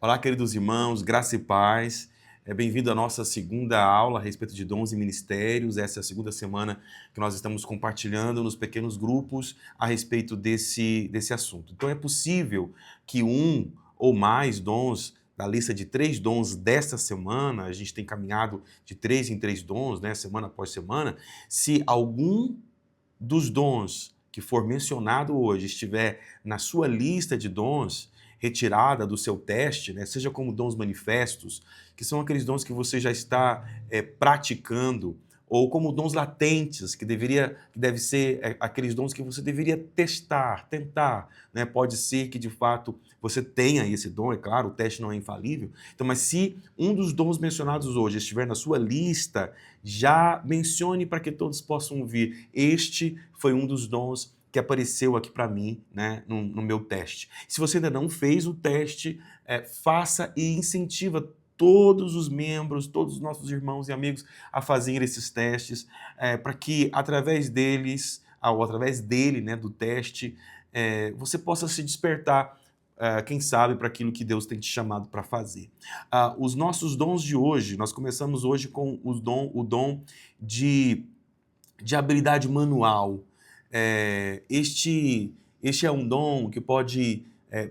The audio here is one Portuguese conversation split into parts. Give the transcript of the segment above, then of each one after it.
Olá, queridos irmãos, graça e paz. Bem-vindo à nossa segunda aula a respeito de dons e ministérios. Essa é a segunda semana que nós estamos compartilhando nos pequenos grupos a respeito desse assunto. Então, é possível que um ou mais dons da lista de 3 dons desta semana, a gente tem caminhado de 3 em 3 dons, né, semana após semana, se algum dos dons que for mencionado hoje estiver na sua lista de dons, retirada do seu teste, né, seja como dons manifestos, que são aqueles dons que você já está praticando, ou como dons latentes, que deve ser aqueles dons que você deveria testar, tentar, né? Pode ser que de fato você tenha esse dom, é claro, o teste não é infalível. Então, mas se um dos dons mencionados hoje estiver na sua lista, já mencione para que todos possam ouvir. Este foi um dos dons que apareceu aqui para mim, né, no meu teste. Se você ainda não fez o teste, faça e incentiva todos os membros, todos os nossos irmãos e amigos a fazerem esses testes, para que através deles, ou através dele, né, do teste, você possa se despertar, quem sabe, para aquilo que Deus tem te chamado para fazer. Os nossos dons de hoje, nós começamos hoje com o dom de habilidade manual. Este é um dom que pode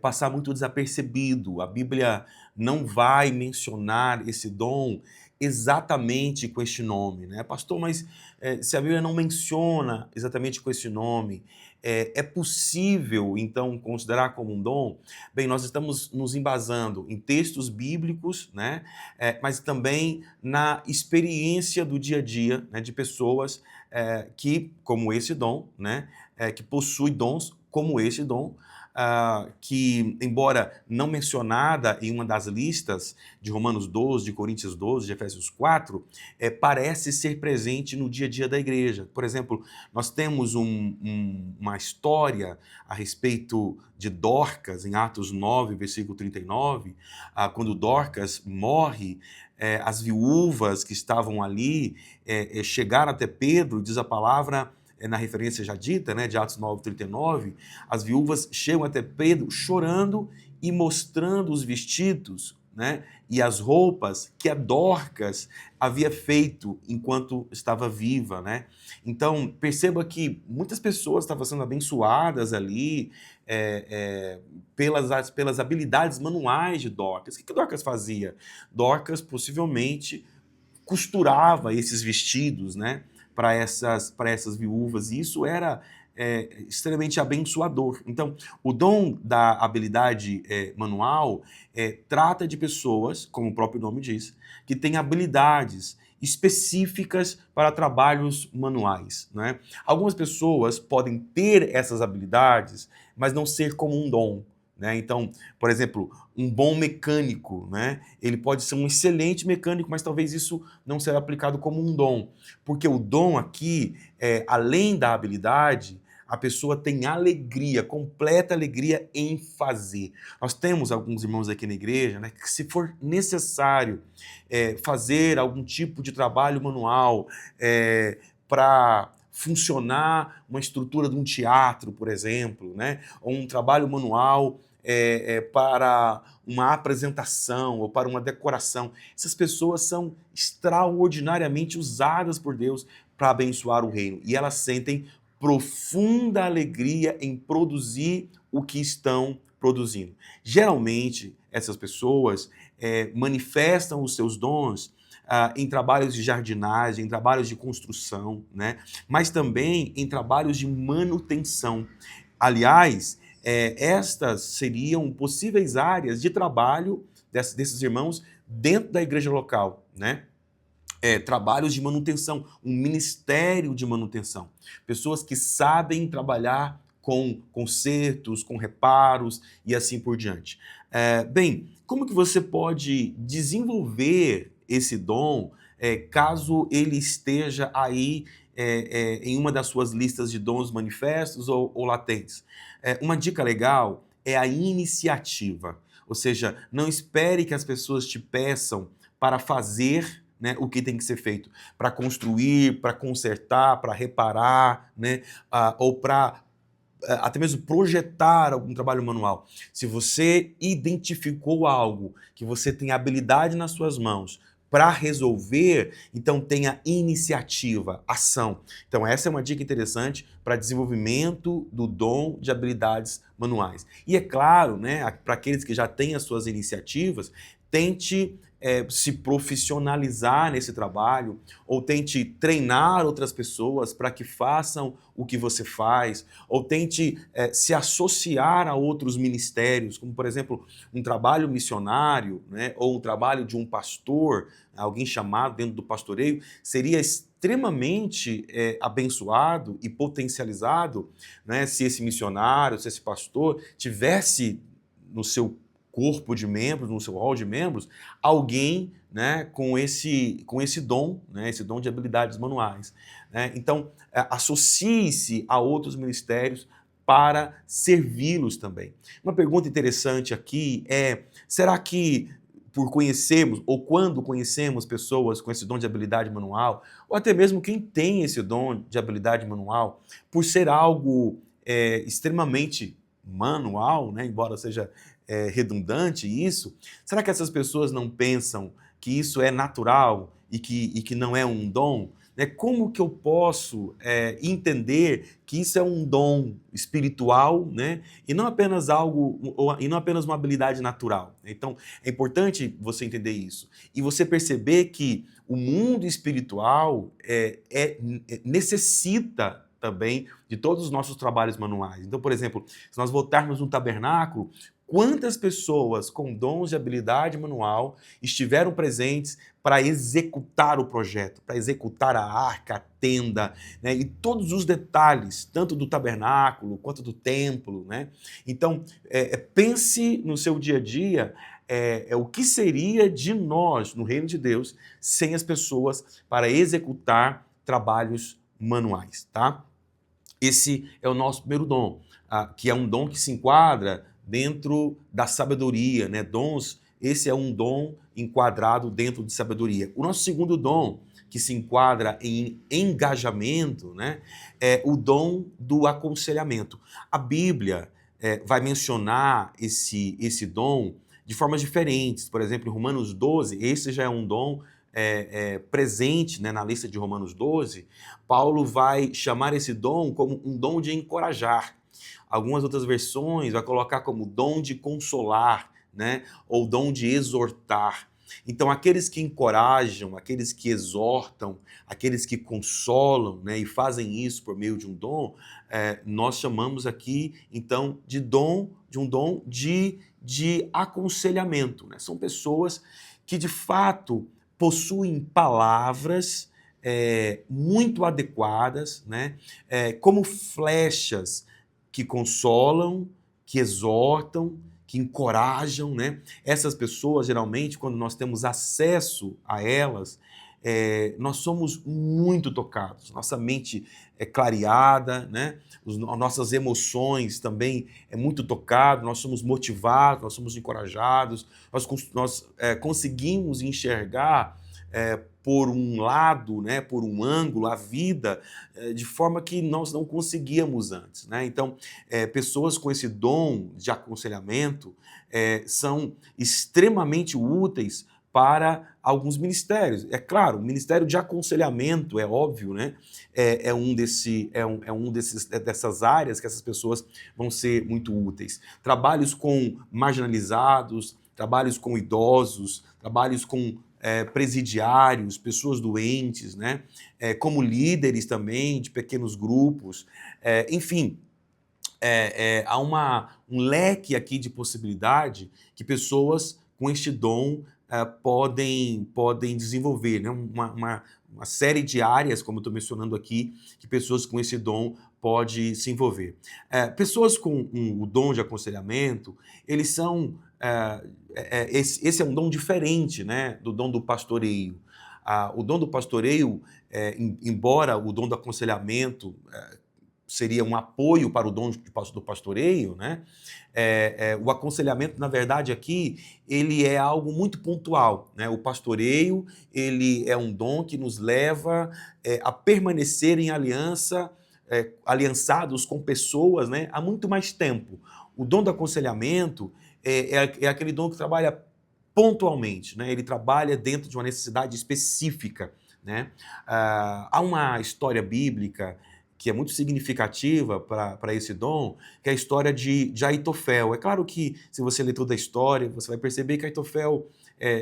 passar muito desapercebido. A Bíblia não vai mencionar esse dom exatamente com este nome, né? Pastor, mas se a Bíblia não menciona exatamente com esse nome, é possível, então, considerar como um dom? Bem, nós estamos nos embasando em textos bíblicos, né? Mas também na experiência do dia a dia, né, de pessoas que, como esse dom, né, que possui dons como esse dom, que, embora não mencionada em uma das listas de Romanos 12, de Coríntios 12, de Efésios 4, parece ser presente no dia a dia da igreja. Por exemplo, nós temos uma história a respeito de Dorcas, em Atos 9, versículo 39, quando Dorcas morre, as viúvas que estavam ali chegaram até Pedro, diz a palavra, na referência já dita, né, de Atos 9, 39, as viúvas chegam até Pedro chorando e mostrando os vestidos, né, e as roupas que a Dorcas havia feito enquanto estava viva, né? Então, perceba que muitas pessoas estavam sendo abençoadas ali pelas habilidades manuais de Dorcas. O que Dorcas fazia? Dorcas possivelmente costurava esses vestidos, né, para essas viúvas, e isso era extremamente abençoador. Então, o dom da habilidade manual trata de pessoas, como o próprio nome diz, que têm habilidades específicas para trabalhos manuais, né? Algumas pessoas podem ter essas habilidades, mas não ser como um dom, né? Então, por exemplo, um bom mecânico, né? Ele pode ser um excelente mecânico, mas talvez isso não será aplicado como um dom, porque o dom aqui, além da habilidade, a pessoa tem alegria, completa alegria em fazer. Nós temos alguns irmãos aqui na igreja, né, que se for necessário fazer algum tipo de trabalho manual para funcionar uma estrutura de um teatro, por exemplo, né, ou um trabalho manual para uma apresentação ou para uma decoração. Essas pessoas são extraordinariamente usadas por Deus para abençoar o reino. E elas sentem profunda alegria em produzir o que estão produzindo. Geralmente, essas pessoas manifestam os seus dons em trabalhos de jardinagem, em trabalhos de construção, né? Mas também em trabalhos de manutenção. Aliás, estas seriam possíveis áreas de trabalho desses irmãos dentro da igreja local, né? Trabalhos de manutenção, um ministério de manutenção. Pessoas que sabem trabalhar com consertos, com reparos e assim por diante. Bem, como que você pode desenvolver esse dom caso ele esteja aí em uma das suas listas de dons manifestos ou latentes? Uma dica legal é a iniciativa, ou seja, não espere que as pessoas te peçam para fazer, né, o que tem que ser feito, para construir, para consertar, para reparar, né, ou para até mesmo projetar algum trabalho manual. Se você identificou algo que você tem habilidade nas suas mãos para resolver, então tenha iniciativa, ação. Então essa é uma dica interessante para desenvolvimento do dom de habilidades manuais. E é claro, né, para aqueles que já têm as suas iniciativas, tente se profissionalizar nesse trabalho, ou tente treinar outras pessoas para que façam o que você faz, ou tente se associar a outros ministérios, como por exemplo um trabalho missionário, né, ou um trabalho de um pastor, alguém chamado dentro do pastoreio, seria extremamente abençoado e potencializado, né, se esse missionário, se esse pastor tivesse no seu corpo de membros, no seu hall de membros, alguém, né, com esse dom, né, esse dom de habilidades manuais. Né? Então, associe-se a outros ministérios para servi-los também. Uma pergunta interessante aqui é, será que por conhecermos, ou quando conhecemos pessoas com esse dom de habilidade manual, ou até mesmo quem tem esse dom de habilidade manual, por ser algo extremamente manual, né, embora seja redundante isso, será que essas pessoas não pensam que isso é natural e que não é um dom? Né? Como que eu posso entender que isso é um dom espiritual, né? E não apenas e não apenas uma habilidade natural? Então, é importante você entender isso. E você perceber que o mundo espiritual necessita também de todos os nossos trabalhos manuais. Então, por exemplo, se nós voltarmos no tabernáculo, quantas pessoas com dons de habilidade manual estiveram presentes para executar o projeto, para executar a arca, a tenda, né, e todos os detalhes, tanto do tabernáculo quanto do templo, né? Então, pense no seu dia a dia o que seria de nós, no reino de Deus, sem as pessoas para executar trabalhos manuais, tá? Esse é o nosso primeiro dom, que é um dom que se enquadra dentro da sabedoria, né? Dons, esse é um dom enquadrado dentro de sabedoria. O nosso segundo dom, que se enquadra em engajamento, né? É o dom do aconselhamento. A Bíblia vai mencionar esse dom de formas diferentes. Por exemplo, em Romanos 12, esse já é um dom presente, né, na lista de Romanos 12, Paulo vai chamar esse dom como um dom de encorajar. Algumas outras versões vai colocar como dom de consolar, né, ou dom de exortar. Então, aqueles que encorajam, aqueles que exortam, aqueles que consolam, né, e fazem isso por meio de um dom, nós chamamos aqui, então, de um dom de aconselhamento. Né? São pessoas que, de fato, possuem palavras muito adequadas, né? Como flechas que consolam, que exortam, que encorajam, né? Essas pessoas, geralmente, quando nós temos acesso a elas, nós somos muito tocados, nossa mente é clareada, né? Nossas emoções também é muito tocado, nós somos motivados, nós somos encorajados, nós conseguimos enxergar por um lado, né, por um ângulo, a vida de forma que nós não conseguíamos antes. Né? Então, pessoas com esse dom de aconselhamento são extremamente úteis para alguns ministérios. É claro, o ministério de aconselhamento, é óbvio, né? Dessas áreas que essas pessoas vão ser muito úteis. Trabalhos com marginalizados, trabalhos com idosos, trabalhos com presidiários, pessoas doentes, né? Como líderes também de pequenos grupos. Enfim, há um leque aqui de possibilidade que pessoas com este dom podem desenvolver, né? Uma série de áreas, como eu estou mencionando aqui, que pessoas com esse dom podem se envolver. Pessoas com o dom de aconselhamento, eles são... esse é um dom diferente, né, do dom do pastoreio. O dom do pastoreio, embora o dom do aconselhamento seria um apoio para o dom do pastoreio, né? O aconselhamento, na verdade, aqui, ele é algo muito pontual, né? O pastoreio, ele é um dom que nos leva a permanecer em aliança aliançados com pessoas, né, há muito mais tempo. O dom do aconselhamento é aquele dom que trabalha pontualmente, né? Ele trabalha dentro de uma necessidade específica, né? Há uma história bíblica que é muito significativa para esse dom, que é a história de Aitofel. É claro que, se você ler toda a história, você vai perceber que Aitofel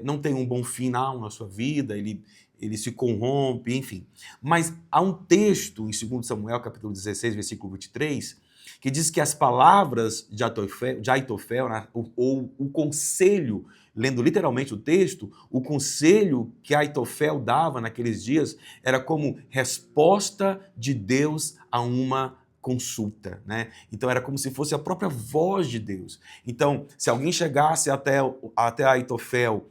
não tem um bom final na sua vida, ele se corrompe, enfim. Mas há um texto em 2 Samuel, capítulo 16, versículo 23, que diz que as palavras de Aitofel, né, ou o conselho, lendo literalmente o texto, o conselho que Aitofel dava naqueles dias era como resposta de Deus a uma consulta, né? Então era como se fosse a própria voz de Deus. Então, se alguém chegasse até Aitofel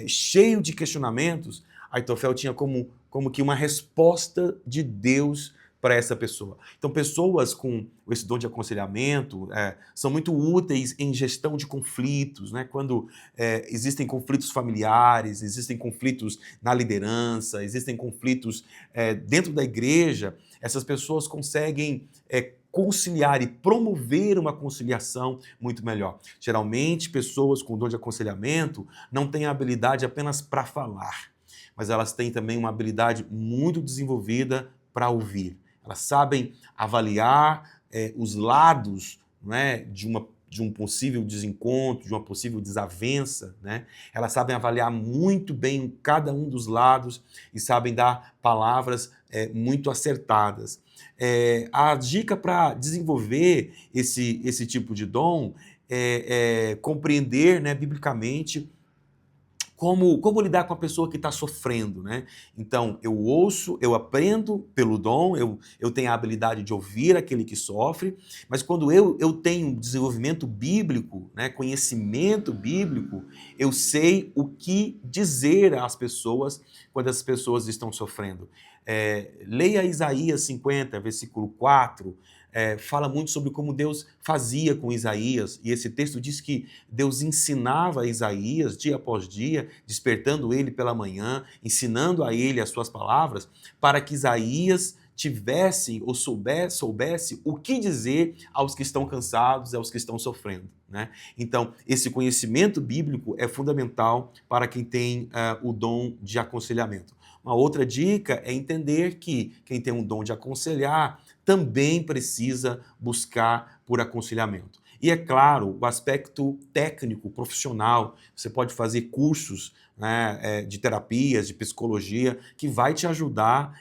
cheio de questionamentos, Aitofel tinha como que uma resposta de Deus para essa pessoa. Então, pessoas com esse dom de aconselhamento são muito úteis em gestão de conflitos, né? Quando existem conflitos familiares, existem conflitos na liderança, existem conflitos dentro da igreja, essas pessoas conseguem conciliar e promover uma conciliação muito melhor. Geralmente, pessoas com dom de aconselhamento não têm a habilidade apenas para falar, mas elas têm também uma habilidade muito desenvolvida para ouvir. Elas sabem avaliar os lados, né, de um possível desencontro, de uma possível desavença, né? Elas sabem avaliar muito bem cada um dos lados e sabem dar palavras muito acertadas. A dica para desenvolver esse tipo de dom é compreender, né, biblicamente como lidar com a pessoa que está sofrendo, né? Então, eu ouço, eu aprendo pelo dom, eu tenho a habilidade de ouvir aquele que sofre, mas quando eu tenho desenvolvimento bíblico, né, conhecimento bíblico, eu sei o que dizer às pessoas quando as pessoas estão sofrendo. Leia Isaías 50, versículo 4, fala muito sobre como Deus fazia com Isaías, e esse texto diz que Deus ensinava a Isaías dia após dia, despertando ele pela manhã, ensinando a ele as suas palavras, para que Isaías tivesse ou soubesse o que dizer aos que estão cansados, aos que estão sofrendo, né? Então, esse conhecimento bíblico é fundamental para quem tem o dom de aconselhamento. Uma outra dica é entender que quem tem um dom de aconselhar também precisa buscar por aconselhamento. E é claro, o aspecto técnico, profissional, você pode fazer cursos, né, de terapias, de psicologia, que vai te ajudar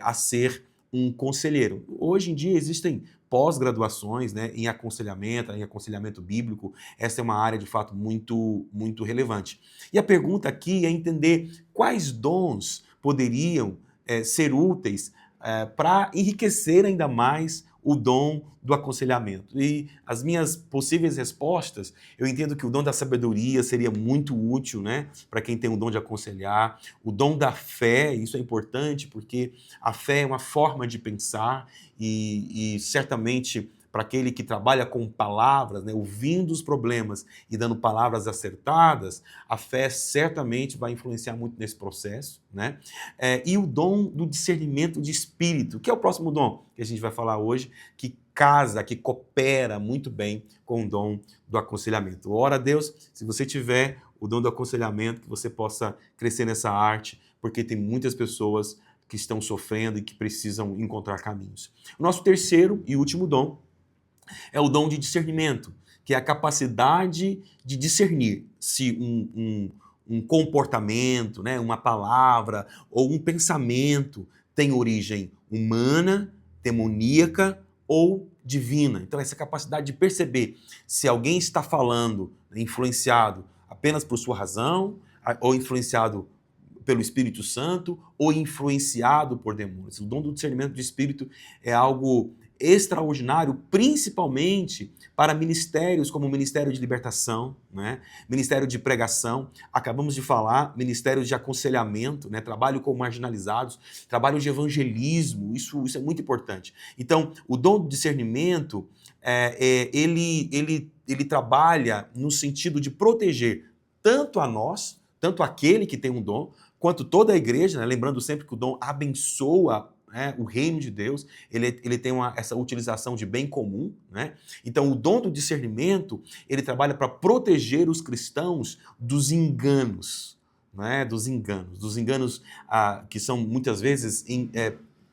a ser um conselheiro. Hoje em dia existem pós-graduações, né, em aconselhamento bíblico. Essa é uma área de fato muito, muito relevante. E a pergunta aqui é entender quais dons poderiam ser úteis para enriquecer ainda mais o dom do aconselhamento. E as minhas possíveis respostas, eu entendo que o dom da sabedoria seria muito útil, né, para quem tem o dom de aconselhar. O dom da fé, isso é importante, porque a fé é uma forma de pensar e certamente para aquele que trabalha com palavras, né, ouvindo os problemas e dando palavras acertadas, a fé certamente vai influenciar muito nesse processo, né? E o dom do discernimento de espírito, que é o próximo dom que a gente vai falar hoje, que casa, que coopera muito bem com o dom do aconselhamento. Ora a Deus, se você tiver o dom do aconselhamento, que você possa crescer nessa arte, porque tem muitas pessoas que estão sofrendo e que precisam encontrar caminhos. O nosso terceiro e último dom é o dom de discernimento, que é a capacidade de discernir se um comportamento, né, uma palavra ou um pensamento tem origem humana, demoníaca ou divina. Então, essa capacidade de perceber se alguém está falando, influenciado apenas por sua razão, ou influenciado pelo Espírito Santo, ou influenciado por demônios. O dom do discernimento de espírito é algo extraordinário, principalmente para ministérios como o Ministério de Libertação, né? Ministério de Pregação, acabamos de falar, Ministério de Aconselhamento, né? Trabalho com marginalizados, trabalho de evangelismo, isso é muito importante. Então, o dom do discernimento, ele trabalha no sentido de proteger tanto a nós, tanto aquele que tem um dom, quanto toda a igreja, né? Lembrando sempre que o dom abençoa né, o reino de Deus, ele tem essa utilização de bem comum, né? Então, o dom do discernimento, ele trabalha para proteger os cristãos dos enganos, né? Dos enganos que são muitas vezes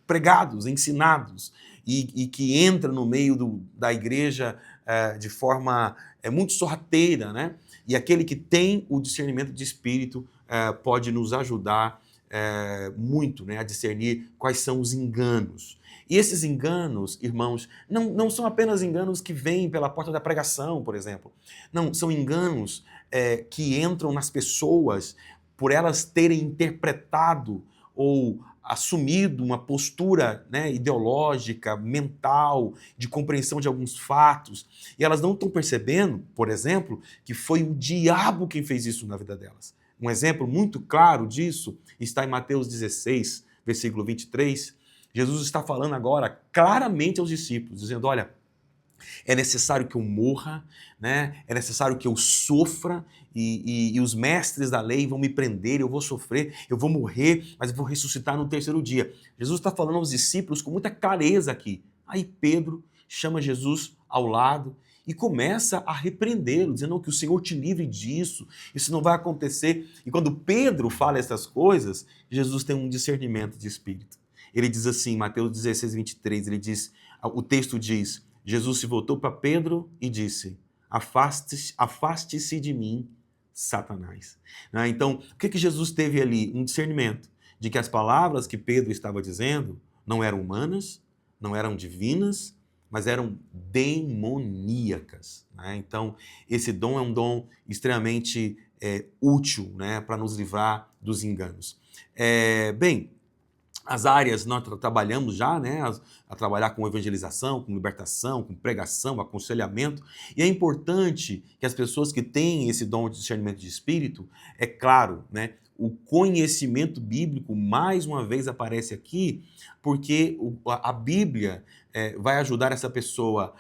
pregados, ensinados, e que entram no meio da igreja de forma muito sorrateira, né? E aquele que tem o discernimento de espírito pode nos ajudar muito, né, a discernir quais são os enganos. E esses enganos, irmãos, não são apenas enganos que vêm pela porta da pregação, por exemplo. Não, são enganos que entram nas pessoas por elas terem interpretado ou assumido uma postura, né, ideológica, mental, de compreensão de alguns fatos, e elas não estão percebendo, por exemplo, que foi o diabo quem fez isso na vida delas. Um exemplo muito claro disso está em Mateus 16, versículo 23. Jesus está falando agora claramente aos discípulos, dizendo, olha, é necessário que eu morra, né? É necessário que eu sofra, e os mestres da lei vão me prender, eu vou sofrer, eu vou morrer, mas eu vou ressuscitar no terceiro dia. Jesus está falando aos discípulos com muita clareza aqui. Aí Pedro chama Jesus ao lado e começa a repreendê-lo, dizendo que o Senhor te livre disso, isso não vai acontecer. E quando Pedro fala essas coisas, Jesus tem um discernimento de espírito. Ele diz assim, Mateus 16, 23, o texto diz, Jesus se voltou para Pedro e disse, afaste-se de mim, Satanás. Então, o que Jesus teve ali? Um discernimento de que as palavras que Pedro estava dizendo não eram humanas, não eram divinas, mas eram demoníacas. Então, esse dom é um dom extremamente útil, né, para nos livrar dos enganos. Bem, as áreas nós trabalhamos já, né, a trabalhar com evangelização, com libertação, com pregação, aconselhamento, e é importante que as pessoas que têm esse dom de discernimento de espírito, é claro, né, o conhecimento bíblico mais uma vez aparece aqui, porque a Bíblia vai ajudar essa pessoa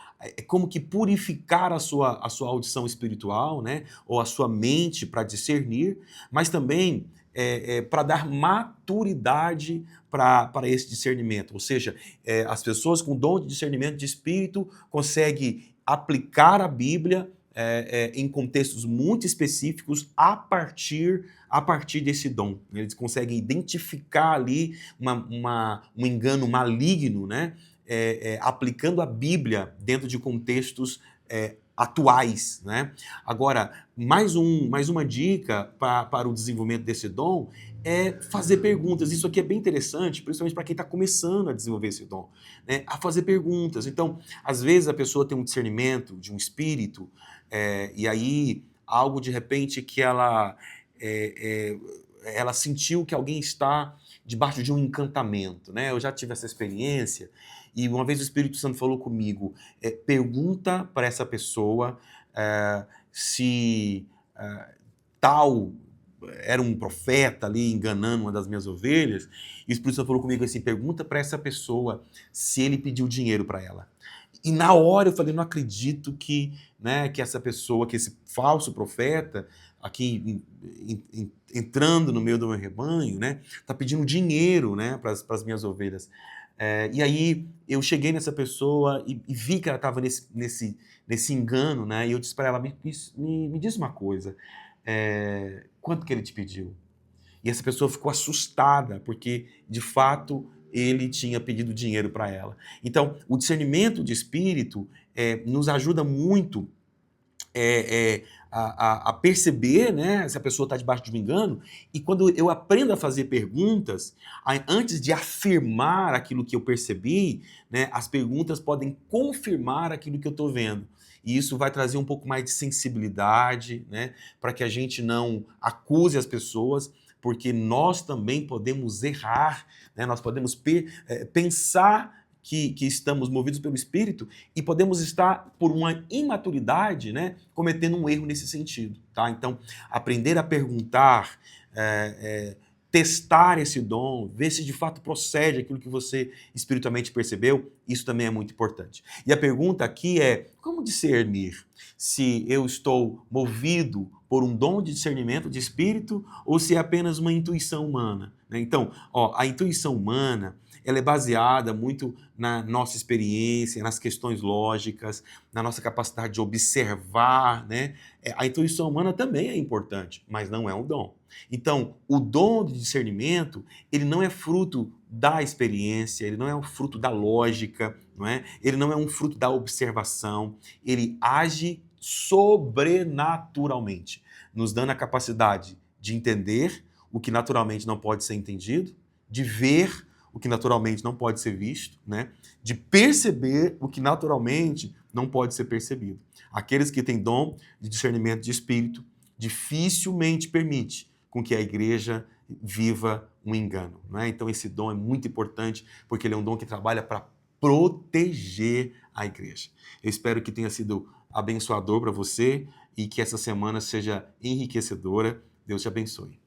como que purificar a sua audição espiritual, né, ou a sua mente para discernir, mas também para dar maturidade para esse discernimento. Ou seja, as pessoas com dom de discernimento de espírito conseguem aplicar a Bíblia em contextos muito específicos a partir desse dom. Eles conseguem identificar ali um engano maligno, né? Aplicando a Bíblia dentro de contextos atuais, né? Agora, mais uma dica para o desenvolvimento desse dom é fazer perguntas. Isso aqui é bem interessante, principalmente para quem está começando a desenvolver esse dom, né? A fazer perguntas. Então, às vezes a pessoa tem um discernimento de um espírito, e aí algo de repente que ela sentiu que alguém está debaixo de um encantamento, né? Eu já tive essa experiência. E uma vez o Espírito Santo falou comigo, pergunta para essa pessoa se tal era um profeta ali enganando uma das minhas ovelhas. E o Espírito Santo falou comigo assim, pergunta para essa pessoa se ele pediu dinheiro para ela. E na hora eu falei, não acredito que essa pessoa, que esse falso profeta, aqui entrando no meio do meu rebanho, né, está pedindo dinheiro, né, para as minhas ovelhas. E aí eu cheguei nessa pessoa e vi que ela estava nesse engano, né? E eu disse para ela, me diz uma coisa, quanto que ele te pediu? E essa pessoa ficou assustada, porque de fato ele tinha pedido dinheiro para ela. Então, o discernimento de espírito nos ajuda muito a perceber, né, se a pessoa está debaixo de um engano, e quando eu aprendo a fazer perguntas, antes de afirmar aquilo que eu percebi, né, as perguntas podem confirmar aquilo que eu estou vendo. E isso vai trazer um pouco mais de sensibilidade, né, para que a gente não acuse as pessoas, porque nós também podemos errar, né, nós podemos pensar que estamos movidos pelo Espírito e podemos estar, por uma imaturidade, né, cometendo um erro nesse sentido. Tá? Então, aprender a perguntar, testar esse dom, ver se de fato procede aquilo que você espiritualmente percebeu, Isso também é muito importante. E a pergunta aqui é, como discernir se eu estou movido por um dom de discernimento de espírito ou se é apenas uma intuição humana, né? Então, a intuição humana, ela é baseada muito na nossa experiência, nas questões lógicas, na nossa capacidade de observar, né? A intuição humana também é importante, mas não é um dom. Então, o dom de discernimento, ele não é fruto da experiência, ele não é um fruto da lógica, não é? Ele não é um fruto da observação, ele age sobrenaturalmente, nos dando a capacidade de entender o que naturalmente não pode ser entendido, de ver o que naturalmente não pode ser visto, né? De perceber o que naturalmente não pode ser percebido. Aqueles que têm dom de discernimento de espírito dificilmente permite com que a igreja viva um engano, né? Então esse dom é muito importante porque ele é um dom que trabalha para proteger a igreja. Eu espero que tenha sido abençoador para você e que essa semana seja enriquecedora. Deus te abençoe.